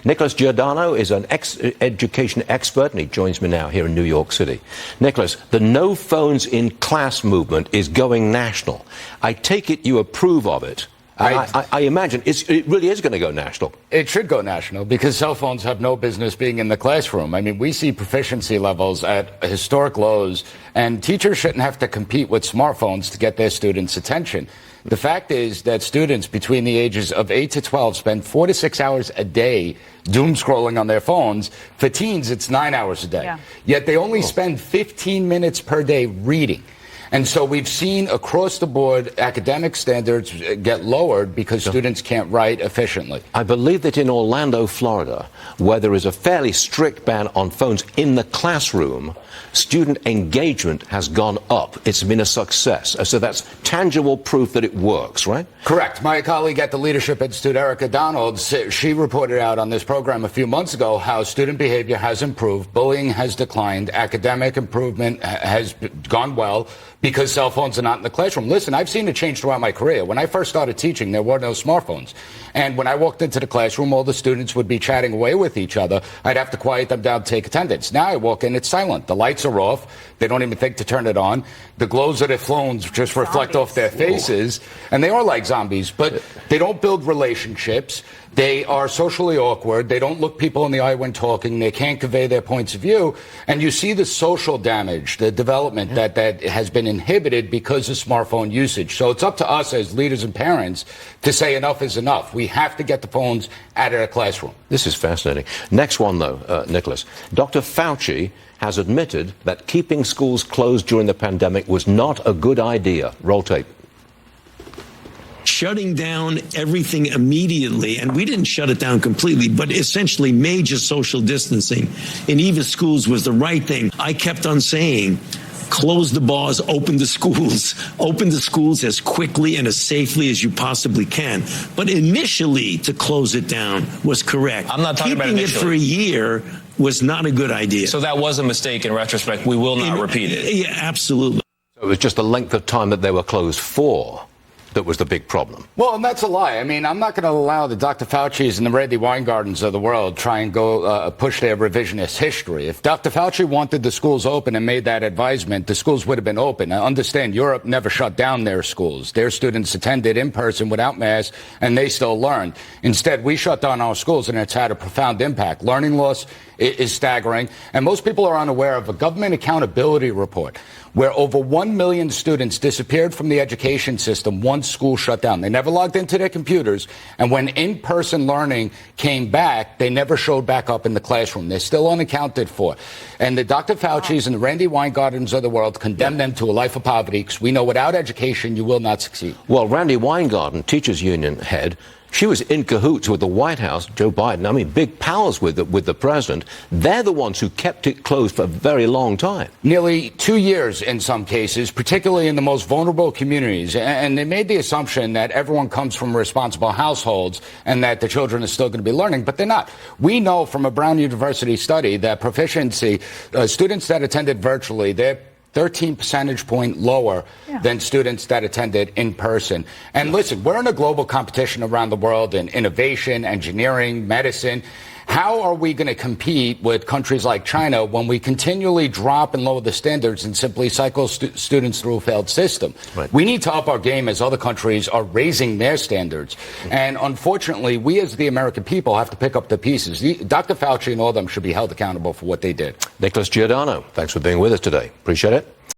Nicholas Giordano is an education expert, and he joins me now here in New York City. Nicholas, the no phones in class movement is going national. I take it you approve of it. I imagine it really is going to go national. It should go national because cell phones have no business being in the classroom. I mean, we see proficiency levels at historic lows, and teachers shouldn't have to compete with smartphones to get their students' attention. The fact is that students between the ages of 8 to 12 spend 4 to 6 hours a day doom scrolling on their phones. For teens, it's 9 hours a day. Yeah. Yet they only spend 15 minutes per day reading. And so we've seen across the board academic standards get lowered because students can't write efficiently. I believe that in Orlando, Florida, where there is a fairly strict ban on phones in the classroom, student engagement has gone up. It's been a success. So that's tangible proof that it works, right? Correct. My colleague at the Leadership Institute, Erica Donald, she reported out on this program a few months ago how student behavior has improved, bullying has declined, academic improvement has gone well, because cell phones are not in the classroom. Listen, I've seen it change throughout my career. When I first started teaching, there were no smartphones. And when I walked into the classroom, all the students would be chatting away with each other. I'd have to quiet them down to take attendance. Now I walk in, it's silent. The lights are off. They don't even think to turn it on. The glows of their phones just reflect off their faces. And they are like zombies, but they don't build relationships. They are socially awkward. They don't look people in the eye when talking. They can't convey their points of view. And you see the social damage, the development that has been inhibited because of smartphone usage. So it's up to us as leaders and parents to say enough is enough. We have to get the phones out of the classroom. This is fascinating. Next one, though, Nicholas. Dr. Fauci has admitted that keeping schools closed during the pandemic was not a good idea. Roll tape. Shutting down everything immediately, and we didn't shut it down completely, but essentially major social distancing in even schools was the right thing. I kept on saying, close the bars, open the schools as quickly and as safely as you possibly can. But initially, to close it down was correct. I'm not talking about initially. Keeping it for a year was not a good idea. So that was a mistake in retrospect. We will not repeat it. Yeah, absolutely. So it was just the length of time that they were closed for that was the big problem. Well, and that's a lie. I mean, I'm not going to allow the Dr. Fauci's and the Randy Weingardens of the world try and go push their revisionist history. If Dr. Fauci wanted the schools open and made that advisement, the schools would have been open. Now, understand, Europe never shut down their schools. Their students attended in person without masks, and they still learned. Instead, we shut down our schools, and it's had a profound impact. Learning loss is staggering, and most people are unaware of a government accountability report where over 1 million students disappeared from the education system once school shut down. They never logged into their computers, and when in-person learning came back, they never showed back up in the classroom. They're still unaccounted for. And the Dr. Fauci's and the Randy Weingardens of the world condemn them to a life of poverty because we know without education you will not succeed. Well, Randy Weingarten, teachers union head, she was in cahoots with the White House, Joe Biden. I mean, big pals with the president. They're the ones who kept it closed for a very long time. Nearly 2 years in some cases, particularly in the most vulnerable communities. And they made the assumption that everyone comes from responsible households and that the children are still going to be learning, but they're not. We know from a Brown University study that proficiency, students that attended virtually, they're 13 percentage point lower than students that attended in person. And listen, we're in a global competition around the world in innovation, engineering, medicine. How are we going to compete with countries like China when we continually drop and lower the standards and simply cycle students through a failed system? Right. We need to up our game as other countries are raising their standards. And unfortunately, we as the American people have to pick up the pieces. Dr. Fauci and all of them should be held accountable for what they did. Nicholas Giordano, thanks for being with us today. Appreciate it.